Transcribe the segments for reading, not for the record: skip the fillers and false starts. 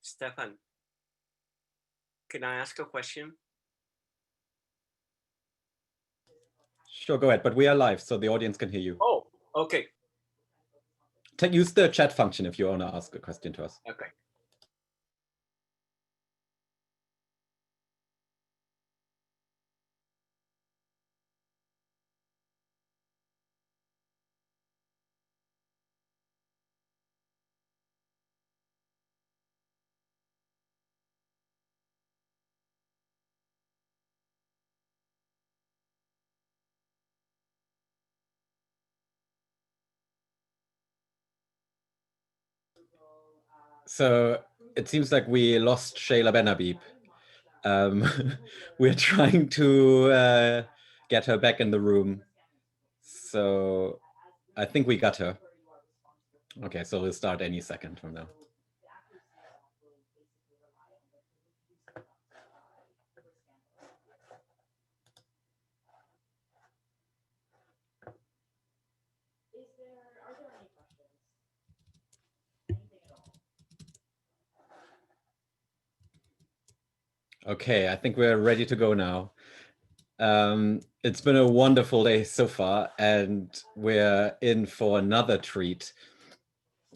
Stefan, can I ask a question? Sure, go ahead, but we are live, so the audience can hear you. Oh, okay. Use the chat function if you want to ask a question to us. Okay. So it seems like we lost Shayla Benhabib. We're trying to get her back in the room. So I think we got her. Okay, so we'll start any second from now. Okay, I think we're ready to go now. It's been a wonderful day so far, and we're in for another treat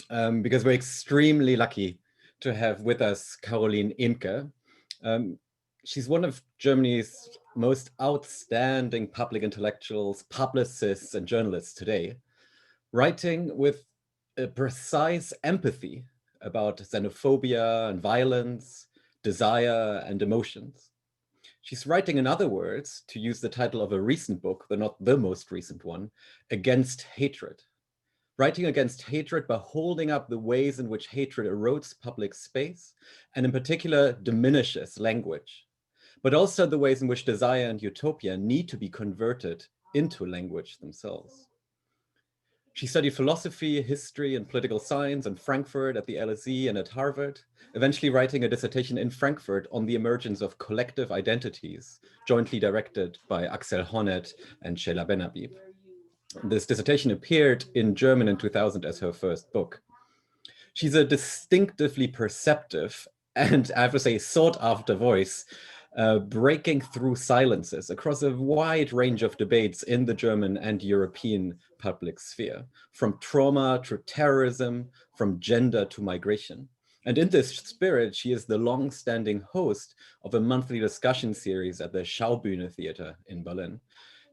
because we're extremely lucky to have with us Carolin Emcke. She's one of Germany's most outstanding public intellectuals, publicists, and journalists today, writing with a precise empathy about xenophobia and violence, desire and emotions. She's writing, in other words, to use the title of a recent book, though not the most recent one, against hatred. Writing against hatred by holding up the ways in which hatred erodes public space, and in particular diminishes language, but also the ways in which desire and utopia need to be converted into language themselves. She studied philosophy, history, and political science in Frankfurt at the LSE and at Harvard, eventually writing a dissertation in Frankfurt on the emergence of collective identities, jointly directed by Axel Honneth and Shayla Benhabib. This dissertation appeared in German in 2000 as her first book. She's a distinctively perceptive and, I have to say, sought-after voice, breaking through silences across a wide range of debates in the German and European public sphere, from trauma to terrorism, from gender to migration. And in this spirit, she is the long-standing host of a monthly discussion series at the Schaubühne Theater in Berlin.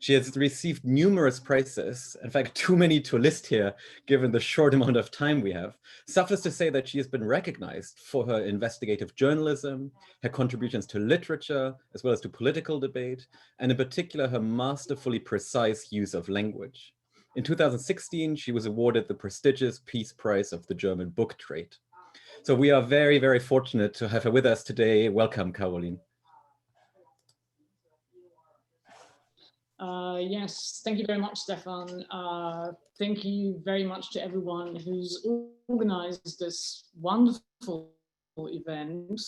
She has received numerous prizes, in fact, too many to list here, given the short amount of time we have. Suffice to say that she has been recognized for her investigative journalism, her contributions to literature, as well as to political debate, and in particular, her masterfully precise use of language. In 2016, she was awarded the prestigious Peace Prize of the German book trade. So we are very, very fortunate to have her with us today. Welcome, Carolin. Yes, thank you very much, Stefan. Thank you very much to everyone who's organized this wonderful event.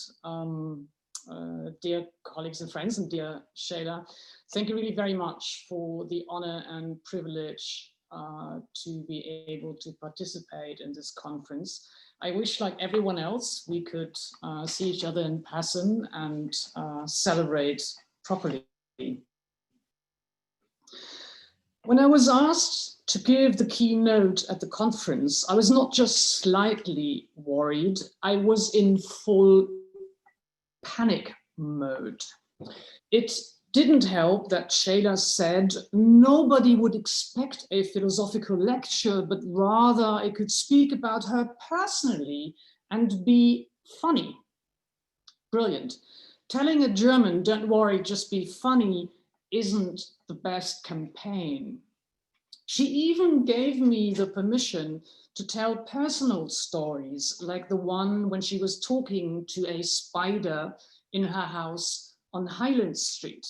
Dear colleagues and friends, and dear Shayla, thank you really very much for the honor and privilege to be able to participate in this conference. I wish, like everyone else, we could see each other in person and celebrate properly. When I was asked to give the keynote at the conference, I was not just slightly worried, I was in full panic mode. It didn't help that Shayla said nobody would expect a philosophical lecture, but rather I could speak about her personally and be funny. Brilliant. Telling a German, don't worry, just be funny, isn't the best campaign. She even gave me the permission to tell personal stories, like the one when she was talking to a spider in her house on Highland Street.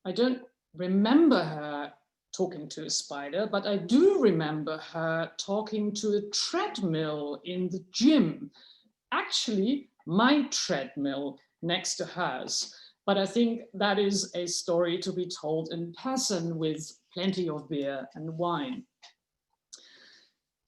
I don't remember her talking to a spider, but I do remember her talking to a treadmill in the gym. Actually, my treadmill next to hers. But I think that is a story to be told in person with plenty of beer and wine.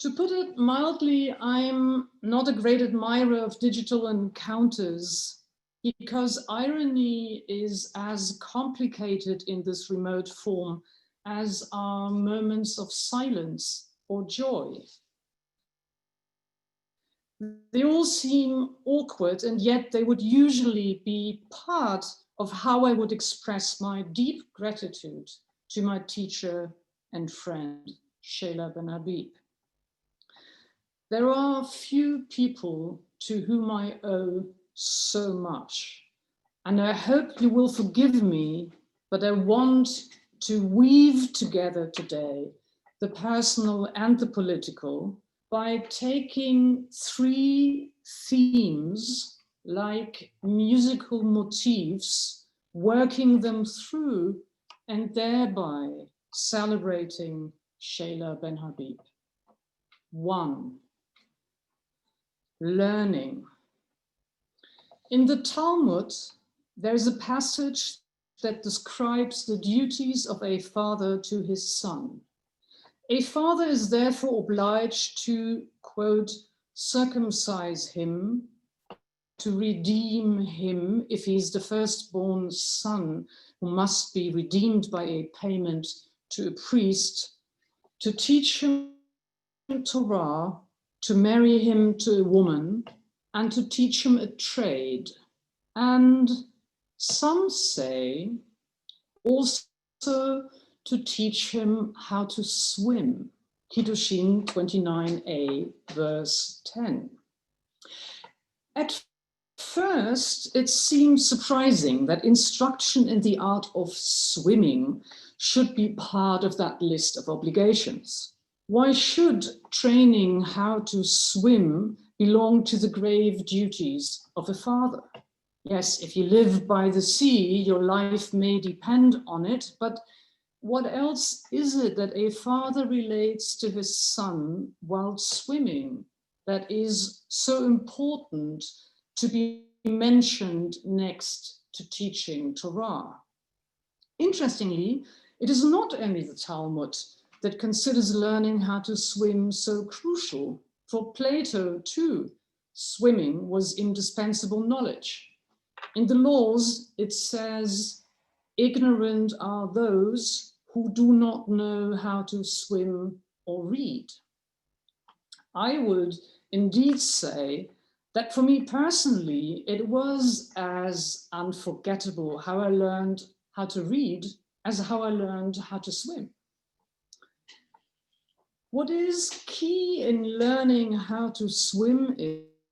To put it mildly, I'm not a great admirer of digital encounters because irony is as complicated in this remote form as are moments of silence or joy. They all seem awkward, and yet they would usually be part of how I would express my deep gratitude to my teacher and friend, Sheila Ben Habib. There are few people to whom I owe so much, and I hope you will forgive me, but I want to weave together today the personal and the political by taking three themes like musical motifs, working them through, and thereby celebrating Sheila Ben Habib. 1. Learning. In the Talmud, there is a passage that describes the duties of a father to his son. A father is therefore obliged to, quote, circumcise him, to redeem him if he's the firstborn son who must be redeemed by a payment to a priest, to teach him Torah, to marry him to a woman, and to teach him a trade. And some say also to teach him how to swim. Kiddushin 29a, verse 10. At first, it seems surprising that instruction in the art of swimming should be part of that list of obligations. Why should training how to swim belong to the grave duties of a father? Yes, if you live by the sea, your life may depend on it, but what else is it that a father relates to his son while swimming that is so important to be mentioned next to teaching Torah? Interestingly, it is not only the Talmud that considers learning how to swim so crucial. For Plato, too, swimming was indispensable knowledge. In the laws, it says, ignorant are those who do not know how to swim or read. I would indeed say that for me personally, it was as unforgettable how I learned how to read as how I learned how to swim. What is key in learning how to swim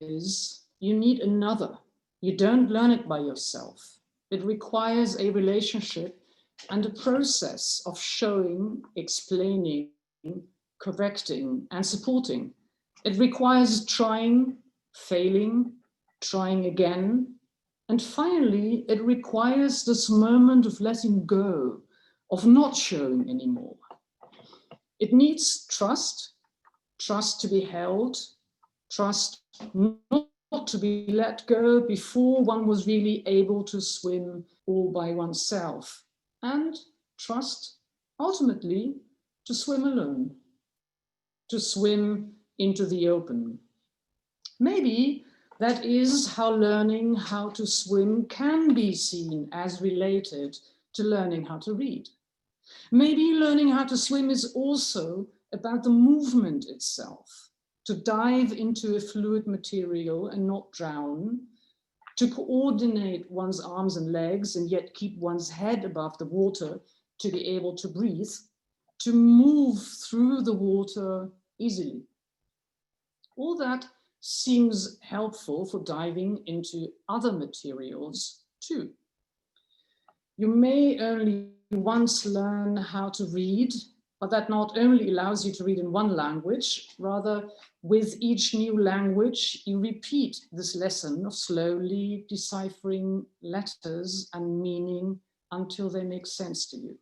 is you need another. You don't learn it by yourself. It requires a relationship and a process of showing, explaining, correcting, and supporting. It requires trying, failing, trying again, and finally, it requires this moment of letting go, of not showing anymore. It needs trust, trust to be held, trust not to be let go before one was really able to swim all by oneself, and trust, ultimately, to swim alone, to swim into the open. Maybe that is how learning how to swim can be seen as related to learning how to read. Maybe learning how to swim is also about the movement itself, to dive into a fluid material and not drown, to coordinate one's arms and legs and yet keep one's head above the water to be able to breathe, to move through the water easily. All that seems helpful for diving into other materials too. You may only once learn how to read, but that not only allows you to read in one language, rather with each new language, you repeat this lesson of slowly deciphering letters and meaning until they make sense to you.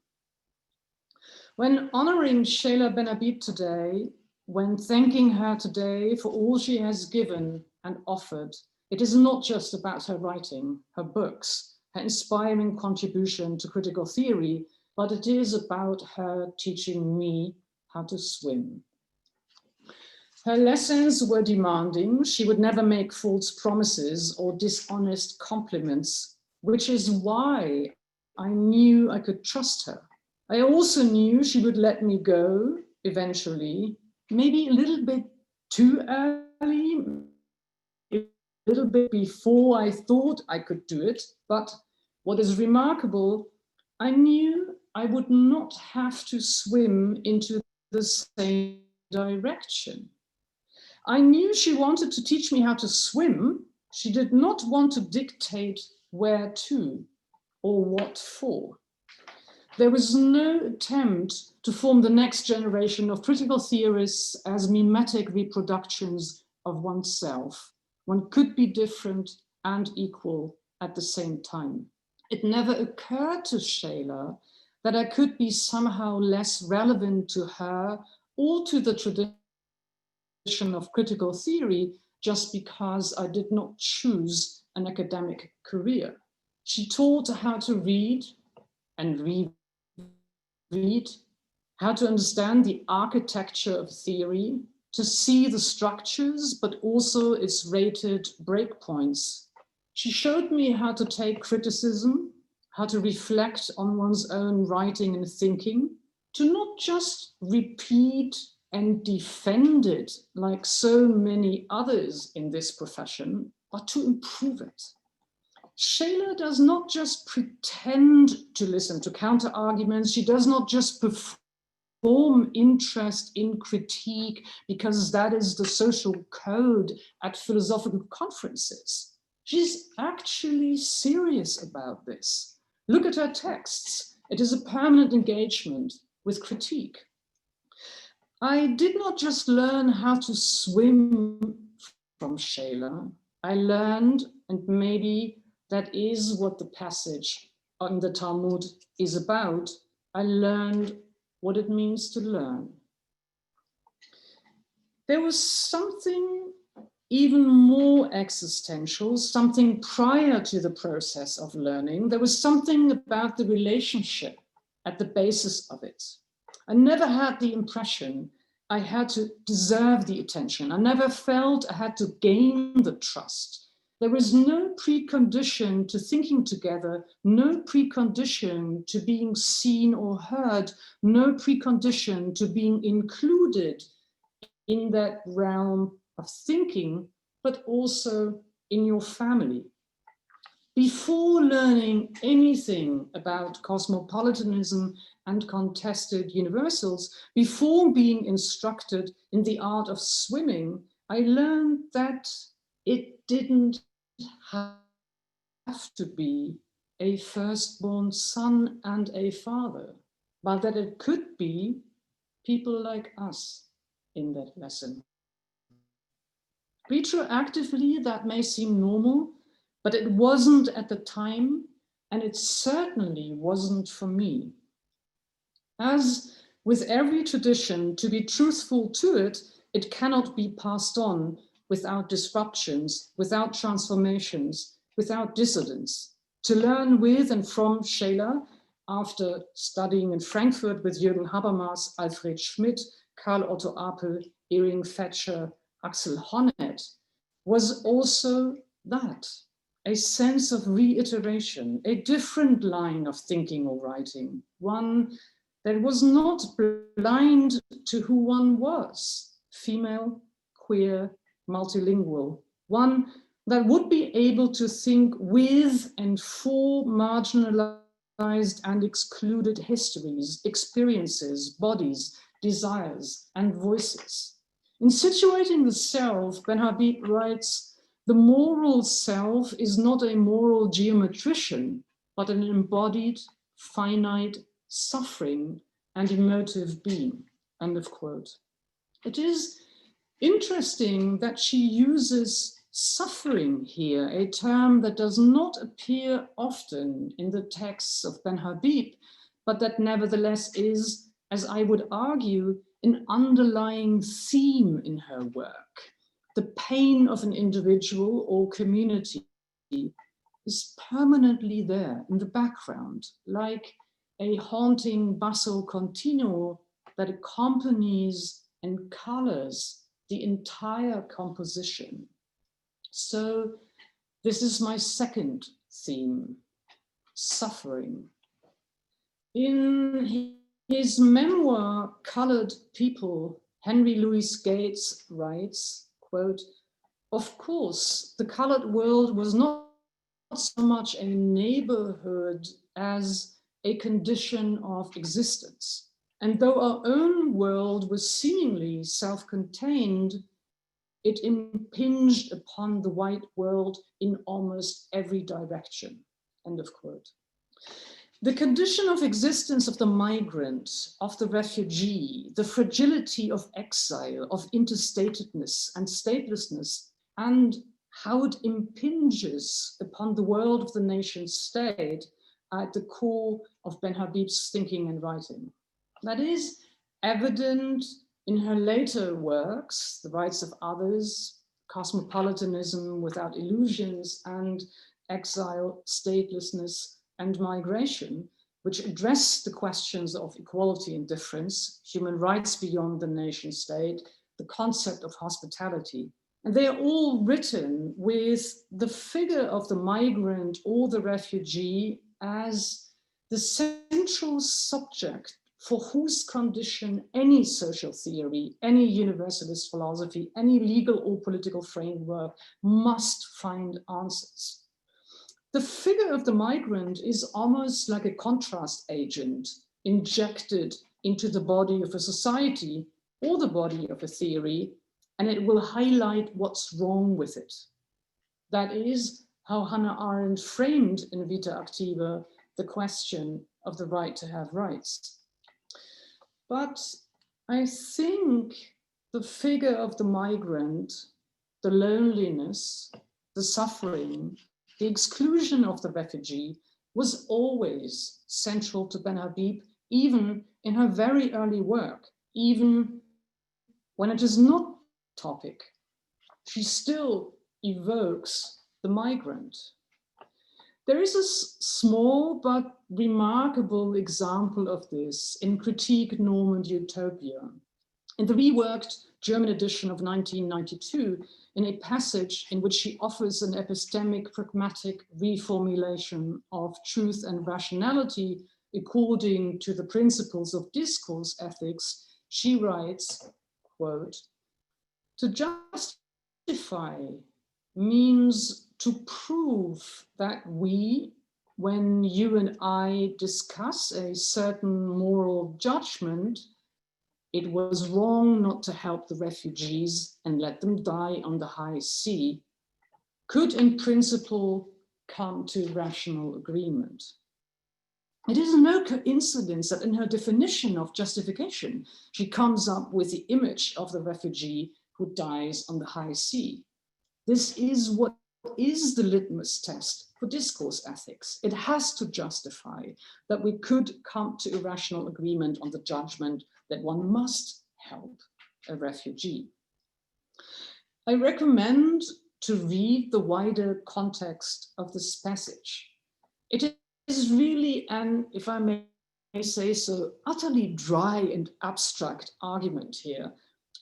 When honoring Sheila Ben Habib today, when thanking her today for all she has given and offered, it is not just about her writing, her books, her inspiring contribution to critical theory, but it is about her teaching me how to swim. Her lessons were demanding. She would never make false promises or dishonest compliments, which is why I knew I could trust her. I also knew she would let me go eventually, maybe a little bit too early, a little bit before I thought I could do it. But what is remarkable, I knew I would not have to swim into the same direction. I knew she wanted to teach me how to swim. She did not want to dictate where to or what for. There was no attempt to form the next generation of critical theorists as mimetic reproductions of oneself. One could be different and equal at the same time. It never occurred to Shayla that I could be somehow less relevant to her or to the tradition of critical theory just because I did not choose an academic career. She taught how to read and reread, how to understand the architecture of theory, to see the structures, but also its rated breakpoints. She showed me how to take criticism, how to reflect on one's own writing and thinking, to not just repeat and defend it like so many others in this profession, but to improve it. Shayla does not just pretend to listen to counter arguments. She does not just perform interest in critique because that is the social code at philosophical conferences. She's actually serious about this. Look at her texts. It is a permanent engagement with critique. I did not just learn how to swim from Shayla. I learned, and maybe that is what the passage on the Talmud is about, I learned what it means to learn. There was something even more existential, something prior to the process of learning. There was something about the relationship at the basis of it. I never had the impression I had to deserve the attention. I never felt I had to gain the trust. There was no precondition to thinking together, no precondition to being seen or heard, no precondition to being included in that realm of thinking, but also in your family. Before learning anything about cosmopolitanism and contested universals, before being instructed in the art of swimming, I learned that it didn't have to be a firstborn son and a father, but that it could be people like us in that lesson. Retroactively, that may seem normal, but it wasn't at the time, and it certainly wasn't for me. As with every tradition, to be truthful to it, it cannot be passed on without disruptions, without transformations, without dissidence. To learn with and from Shayla, after studying in Frankfurt with Jürgen Habermas, Alfred Schmidt, Karl Otto Apel, Ehring Fetscher, Axel Honneth, was also that. A sense of reiteration, a different line of thinking or writing, one that was not blind to who one was, female, queer, multilingual, one that would be able to think with and for marginalized and excluded histories, experiences, bodies, desires, and voices. In situating the self, Ben-Habib writes, the moral self is not a moral geometrician, but an embodied, finite, suffering and emotive being, end of quote. It is interesting that she uses suffering here, a term that does not appear often in the texts of Ben-Habib, but that nevertheless is, as I would argue, an underlying theme in her work. The pain of an individual or community is permanently there in the background, like a haunting basso continuo that accompanies and colors the entire composition. So this is my second theme, suffering. In his memoir, Colored People, Henry Louis Gates writes, quote, "Of course, the colored world was not so much a neighborhood as a condition of existence. And though our own world was seemingly self-contained, it impinged upon the white world in almost every direction." End of quote. The condition of existence of the migrant, of the refugee, the fragility of exile, of interstatedness and statelessness, and how it impinges upon the world of the nation state are at the core of Ben Habib's thinking and writing. That is evident in her later works, The Rights of Others, Cosmopolitanism Without Illusions, and Exile, Statelessness, and Migration, which address the questions of equality and difference, human rights beyond the nation state, the concept of hospitality. And they are all written with the figure of the migrant or the refugee as the central subject for whose condition any social theory, any universalist philosophy, any legal or political framework must find answers. The figure of the migrant is almost like a contrast agent injected into the body of a society or the body of a theory, and it will highlight what's wrong with it. That is how Hannah Arendt framed in Vita Activa the question of the right to have rights. But I think the figure of the migrant, the loneliness, the suffering, the exclusion of the refugee was always central to Ben Habib, even in her very early work, even when it is not topic. She still evokes the migrant. There is a small but remarkable example of this in Critique Normand Utopia. In the reworked German edition of 1992, in a passage in which she offers an epistemic pragmatic reformulation of truth and rationality according to the principles of discourse ethics, she writes, quote, "To justify means to prove that we, when you and I discuss a certain moral judgment, it was wrong not to help the refugees and let them die on the high sea, could in principle come to rational agreement." It is no coincidence that in her definition of justification, she comes up with the image of the refugee who dies on the high sea. This is what is the litmus test for discourse ethics. It has to justify that we could come to a rational agreement on the judgment that one must help a refugee. I recommend to read the wider context of this passage. It is really an, if I may say so, utterly dry and abstract argument here.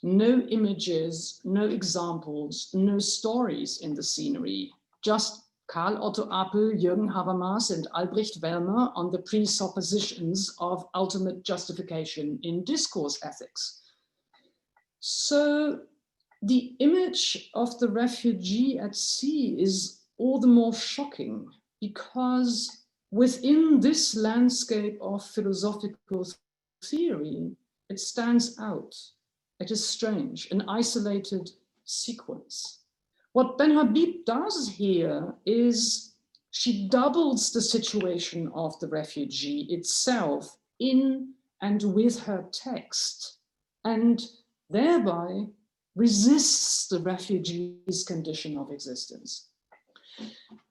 No images, no examples, no stories in the scenery, just Karl Otto Apel, Jürgen Habermas, and Albrecht Wellmer on the presuppositions of ultimate justification in discourse ethics. So the image of the refugee at sea is all the more shocking because within this landscape of philosophical theory, it stands out. It is strange, an isolated sequence. What Ben Habib does here is she doubles the situation of the refugee itself in and with her text, and thereby resists the refugee's condition of existence.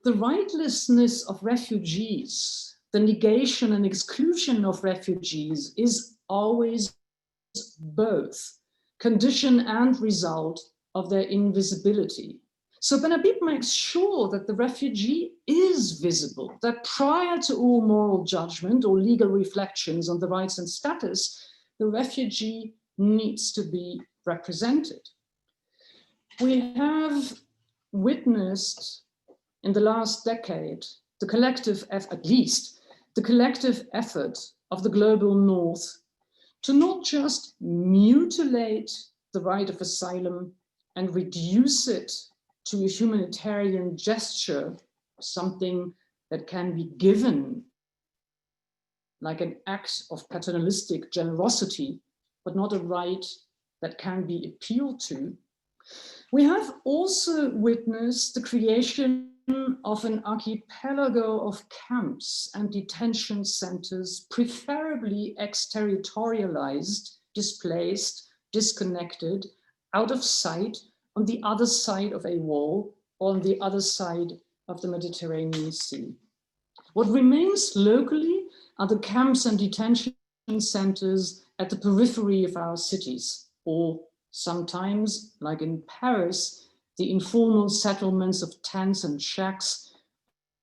The rightlessness of refugees, the negation and exclusion of refugees is always both condition and result of their invisibility. So Ben Habib makes sure that the refugee is visible, that prior to all moral judgment or legal reflections on the rights and status, the refugee needs to be represented. We have witnessed in the last decade the collective, at least the collective effort of the global north to not just mutilate the right of asylum and reduce it to a humanitarian gesture, something that can be given like an act of paternalistic generosity, but not a right that can be appealed to. We have also witnessed the creation of an archipelago of camps and detention centers, preferably exterritorialized, displaced, disconnected, out of sight, on the other side of a wall, or on the other side of the Mediterranean Sea. What remains locally are the camps and detention centers at the periphery of our cities, or sometimes, like in Paris, the informal settlements of tents and shacks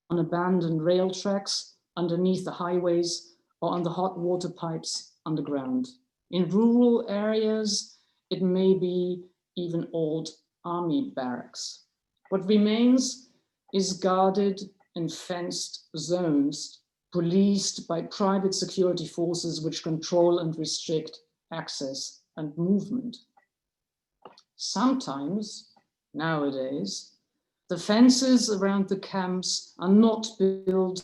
on abandoned rail tracks underneath the highways or on the hot water pipes underground. In rural areas, it may be even old army barracks. What remains is guarded and fenced zones, policed by private security forces which control and restrict access and movement. Sometimes, nowadays, the fences around the camps are not built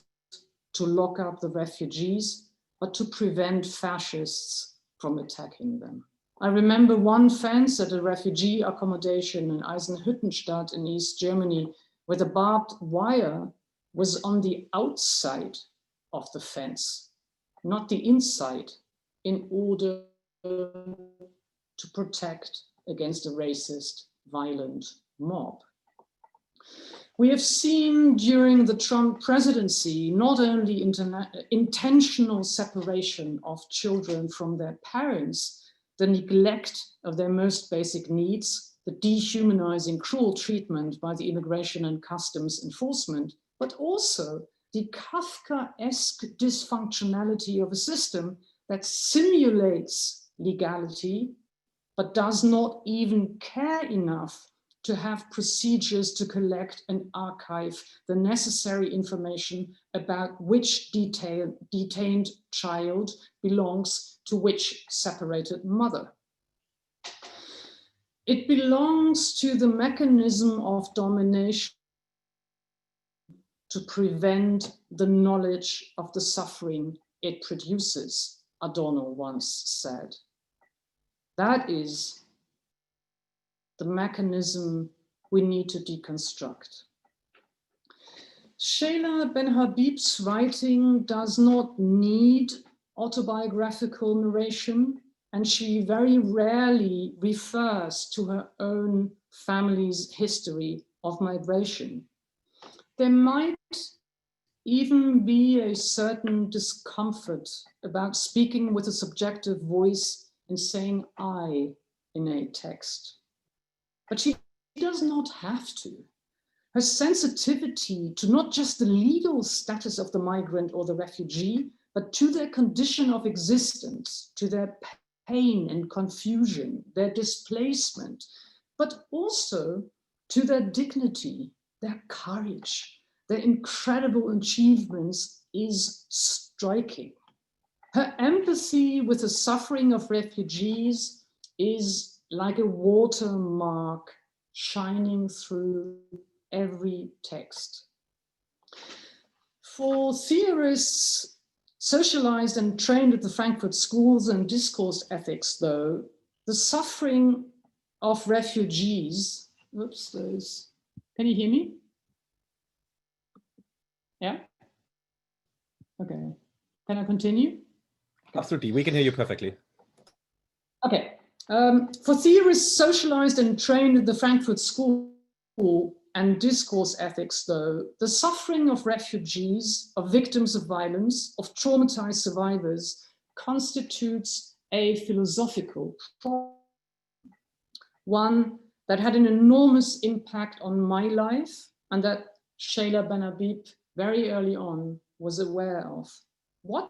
to lock up the refugees, but to prevent fascists from attacking them. I remember one fence at a refugee accommodation in Eisenhüttenstadt in East Germany, where the barbed wire was on the outside of the fence, not the inside, in order to protect against a racist, violent mob. We have seen during the Trump presidency not only intentional separation of children from their parents, the neglect of their most basic needs, the dehumanizing, cruel treatment by the Immigration and Customs Enforcement, but also the Kafkaesque dysfunctionality of a system that simulates legality, but does not even care enough to have procedures to collect and archive the necessary information about which detained child belongs to which separated mother. It belongs to the mechanism of domination to prevent the knowledge of the suffering it produces, Adorno once said. That is the mechanism we need to deconstruct. Sheila Ben-Habib's writing does not need autobiographical narration, and she very rarely refers to her own family's history of migration. There might even be a certain discomfort about speaking with a subjective voice and saying I in a text. But she does not have to. Her sensitivity to not just the legal status of the migrant or the refugee, but to their condition of existence, to their pain and confusion, their displacement, but also to their dignity, their courage, their incredible achievements is striking. Her empathy with the suffering of refugees is like a watermark shining through every text. For theorists socialized and trained at the Frankfurt schools and discourse ethics, though, the suffering of refugees, can you hear me? Yeah? Okay, can I continue? Absolutely, we can hear you perfectly. Okay, for theorists socialized and trained at the Frankfurt School and discourse ethics, though, the suffering of refugees, of victims of violence, of traumatized survivors constitutes a philosophical problem, one that had an enormous impact on my life and that Sheila Ben-Habib very early on was aware of. What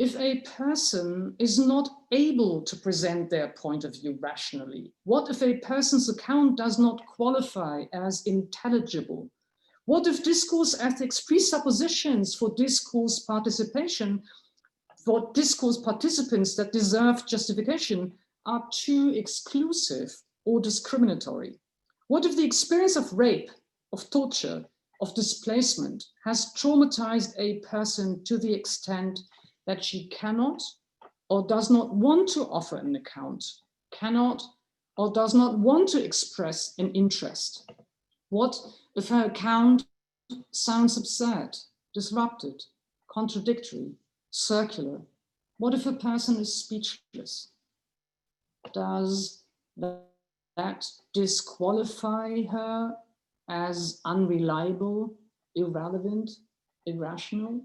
if a person is not able to present their point of view rationally? What if a person's account does not qualify as intelligible? What if discourse ethics presuppositions for discourse participation, for discourse participants that deserve justification, are too exclusive or discriminatory? What if the experience of rape, of torture, of displacement has traumatized a person to the extent that she cannot or does not want to offer an account, cannot or does not want to express an interest? What if her account sounds absurd, disrupted, contradictory, circular? What if a person is speechless? Does that disqualify her as unreliable, irrelevant, irrational?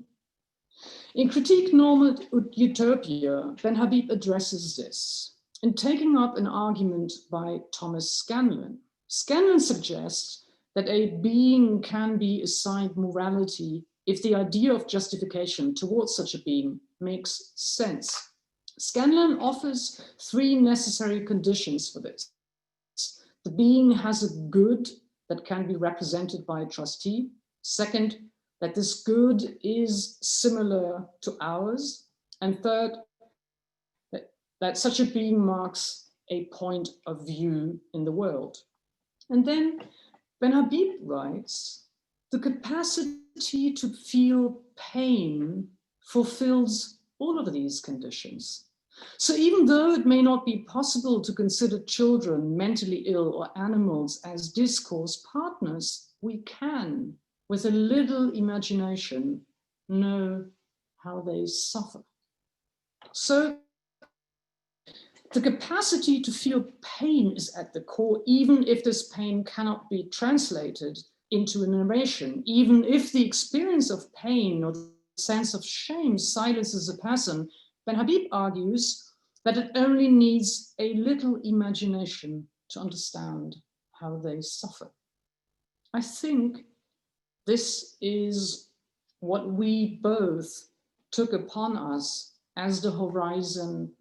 In Critique Normal Utopia, Ben Habib addresses this in taking up an argument by Thomas Scanlon. Scanlon suggests that a being can be assigned morality if the idea of justification towards such a being makes sense. Scanlon offers three necessary conditions for this. The being has a good that can be represented by a trustee. Second, that this good is similar to ours. And third, that such a being marks a point of view in the world. And then Ben Habib writes, the capacity to feel pain fulfills all of these conditions. So even though it may not be possible to consider children, mentally ill, or animals as discourse partners, we can, with a little imagination, know how they suffer. So the capacity to feel pain is at the core, even if this pain cannot be translated into a narration, even if the experience of pain or the sense of shame silences a person. Ben Habib argues that it only needs a little imagination to understand how they suffer. I think this is what we both took upon us as the horizon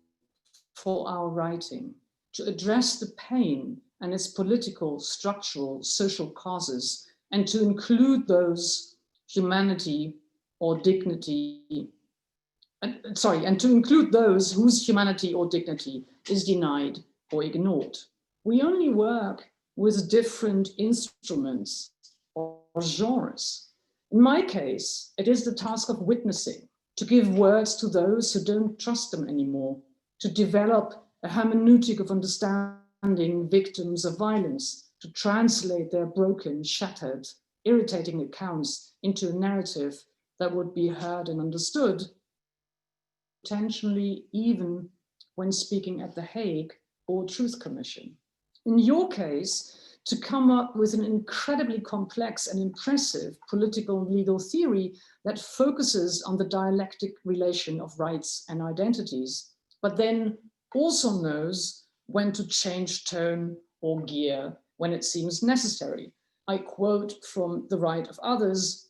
for our writing, to address the pain and its political, structural, social causes, and to include those humanity or dignity, and to include those whose humanity or dignity is denied or ignored. We only work with different instruments or genres. In my case, it is the task of witnessing, to give words to those who don't trust them anymore, to develop a hermeneutic of understanding victims of violence, to translate their broken, shattered, irritating accounts into a narrative that would be heard and understood, potentially even when speaking at The Hague or Truth Commission. In your case, to come up with an incredibly complex and impressive political and legal theory that focuses on the dialectic relation of rights and identities, but then also knows when to change tone or gear when it seems necessary. I quote from The Right of Others,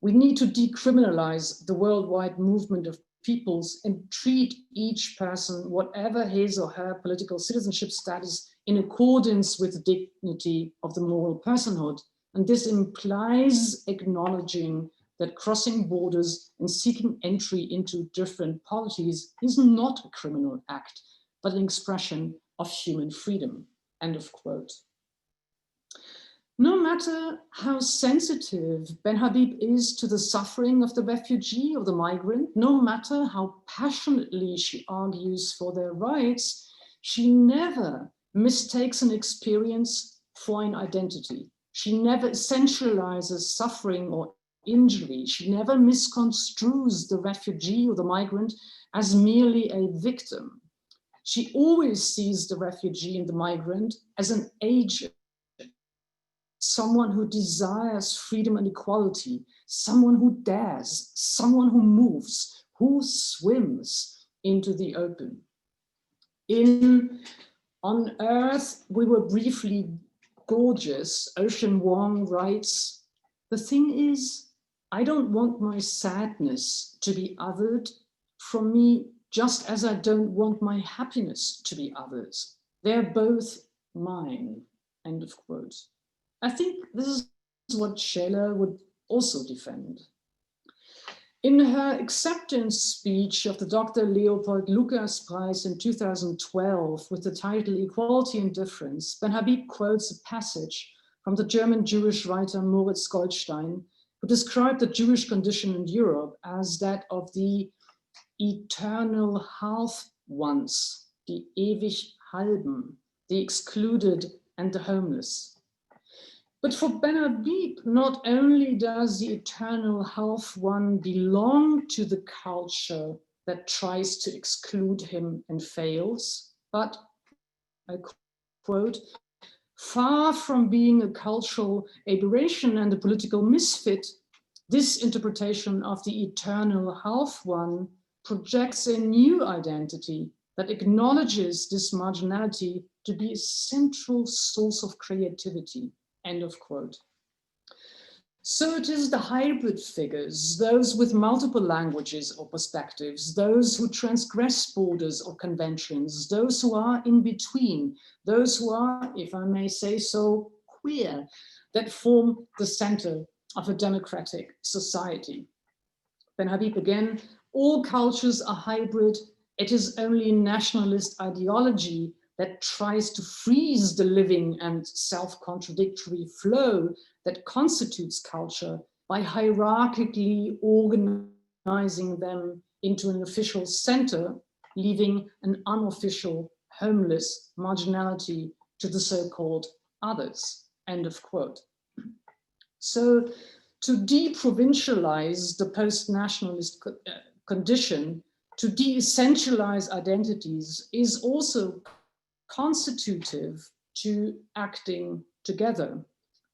"We need to decriminalize the worldwide movement of peoples and treat each person, whatever his or her political citizenship status, in accordance with the dignity of the moral personhood." And this implies acknowledging that crossing borders and seeking entry into different polities is not a criminal act, but an expression of human freedom, end of quote. No matter how sensitive Ben Habib is to the suffering of the refugee or the migrant, no matter how passionately she argues for their rights, she never mistakes an experience for an identity. She never essentializes suffering or injury. She never misconstrues the refugee or the migrant as merely a victim. She always sees the refugee and the migrant as an agent, someone who desires freedom and equality, someone who dares, someone who moves, who swims into the open. On Earth, we were briefly gorgeous. Ocean Wong writes, "The thing is, I don't want my sadness to be othered. from me, just as I don't want my happiness to be others. They're both mine, end of quote. I think this is what Scheler would also defend. In her acceptance speech of the Dr. Leopold Lucas Prize in 2012 with the title Equality and Difference, Ben Habib quotes a passage from the German Jewish writer Moritz Goldstein, who described the Jewish condition in Europe as that of the eternal half ones, die ewig halben, the excluded and the homeless. But for Ben Habib, not only does the eternal half one belong to the culture that tries to exclude him and fails, but, I quote, far from being a cultural aberration and a political misfit, this interpretation of the eternal half one projects a new identity that acknowledges this marginality to be a central source of creativity. End of quote. So it is the hybrid figures, those with multiple languages or perspectives, those who transgress borders or conventions, those who are in between, those who are, if I may say so, queer, that form the center of a democratic society. Ben Habib again, all cultures are hybrid. It is only nationalist ideology that tries to freeze the living and self-contradictory flow that constitutes culture by hierarchically organizing them into an official center, leaving an unofficial, homeless marginality to the so-called others, end of quote. So to deprovincialize the post-nationalist condition, to de-essentialize identities is also constitutive to acting together.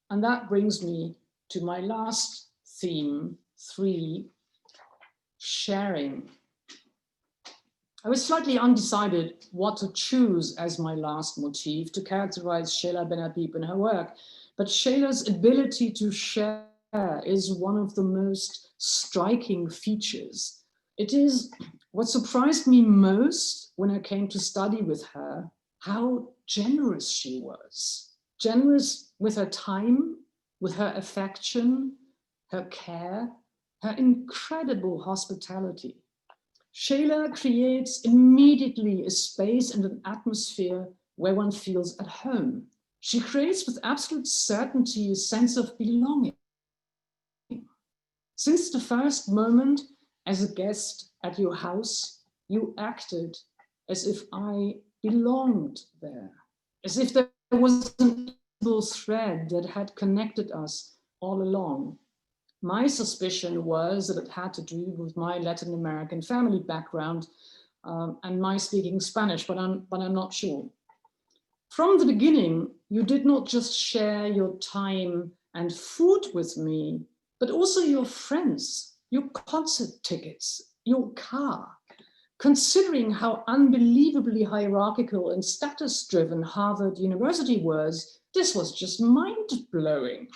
And that brings me to my last theme, 3, sharing. I was slightly undecided what to choose as my last motif to characterize Sheila Ben Habib in her work, but Sheila's ability to share is one of the most striking features. It is what surprised me most when I came to study with her, how generous she was. Generous with her time, with her affection, her care, her incredible hospitality. Sheila creates immediately a space and an atmosphere where one feels at home. She creates with absolute certainty a sense of belonging. Since the first moment as a guest at your house, you acted as if I belonged there, as if there was an invisible thread that had connected us all along. My suspicion was that it had to do with my Latin American family background and my speaking Spanish, but I'm not sure. From the beginning, you did not just share your time and food with me, but also your friends, your concert tickets, your car. Considering how unbelievably hierarchical and status-driven Harvard University was, this was just mind-blowing.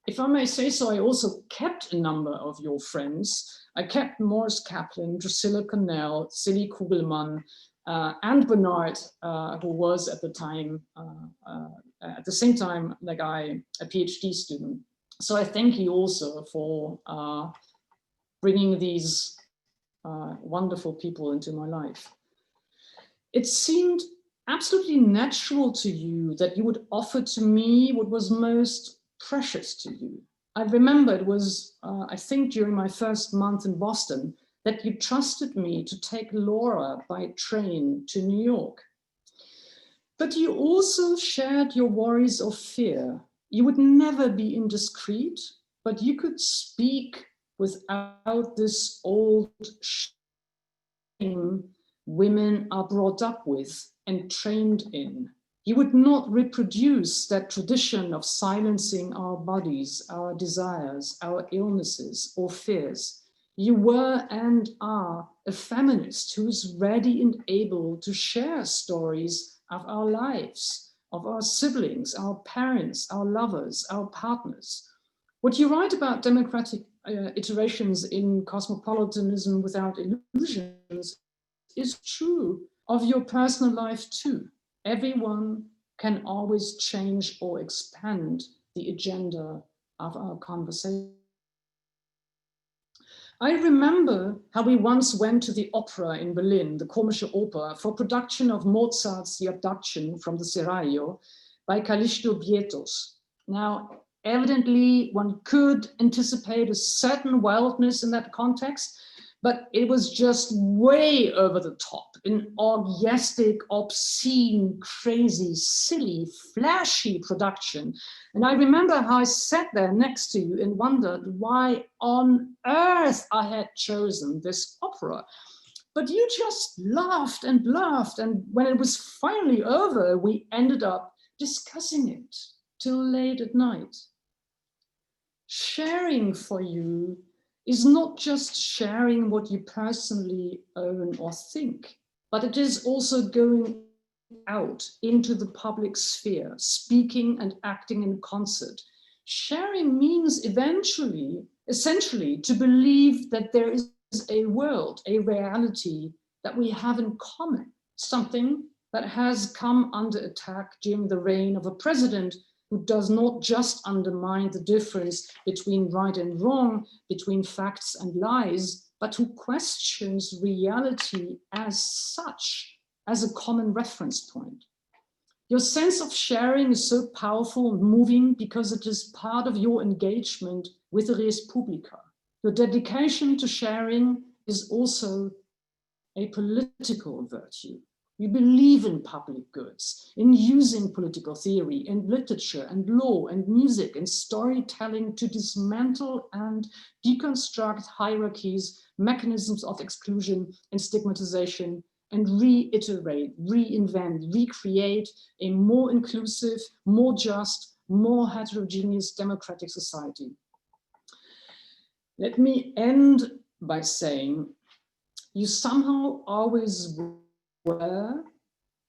If I may say so, I also kept a number of your friends. I kept Morris Kaplan, Drusilla Connell, Silly Kugelmann, and Bernard, who was at the same time like I, a PhD student. So I thank you also for bringing these wonderful people into my life. It seemed absolutely natural to you that you would offer to me what was most precious to you. I remember it was, I think during my first month in Boston, that you trusted me to take Laura by train to New York. But you also shared your worries of fear. You would never be indiscreet, but you could speak without this old shame women are brought up with and trained in. You would not reproduce that tradition of silencing our bodies, our desires, our illnesses or fears. You were and are a feminist who is ready and able to share stories of our lives, of our siblings, our parents, our lovers, our partners. What you write about democratic iterations in Cosmopolitanism Without Illusions is true of your personal life too. Everyone can always change or expand the agenda of our conversation. I remember how we once went to the opera in Berlin, the Komische Oper, for production of Mozart's The Abduction from the Seraglio by Calixto Bietos. Now, evidently, one could anticipate a certain wildness in that context, but it was just way over the top, an orgiastic, obscene, crazy, silly, flashy production. And I remember how I sat there next to you and wondered why on earth I had chosen this opera. But you just laughed and laughed. And when it was finally over, we ended up discussing it till late at night. Sharing for you is not just sharing what you personally own or think, but it is also going out into the public sphere, speaking and acting in concert. Sharing means essentially to believe that there is a world, a reality that we have in common, something that has come under attack during the reign of a president who does not just undermine the difference between right and wrong, between facts and lies, but who questions reality as such, as a common reference point. Your sense of sharing is so powerful and moving because it is part of your engagement with the res publica. Your dedication to sharing is also a political virtue. You believe in public goods, in using political theory and literature and law and music and storytelling to dismantle and deconstruct hierarchies, mechanisms of exclusion and stigmatization, and reiterate, reinvent, recreate a more inclusive, more just, more heterogeneous democratic society. Let me end by saying, you somehow always were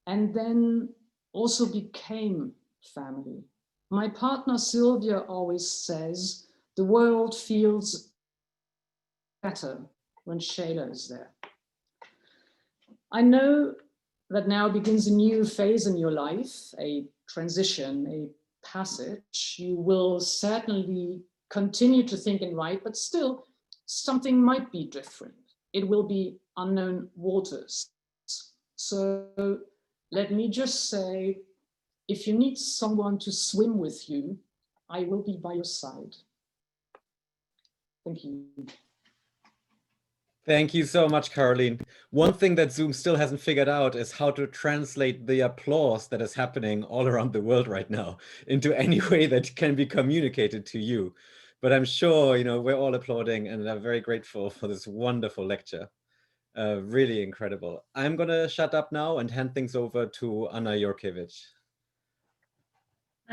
and then also became family. My partner Sylvia always says, the world feels better when Shayla is there. I know that now begins a new phase in your life, a transition, a passage. You will certainly continue to think and write, but still something might be different. It will be unknown waters. So let me just say, if you need someone to swim with you, I will be by your side. Thank you. Thank you so much, Carolin. One thing that Zoom still hasn't figured out is how to translate the applause that is happening all around the world right now into any way that can be communicated to you. But I'm sure, we're all applauding and I'm very grateful for this wonderful lecture. Really incredible. I'm going to shut up now and hand things over to Anna Jurkiewicz.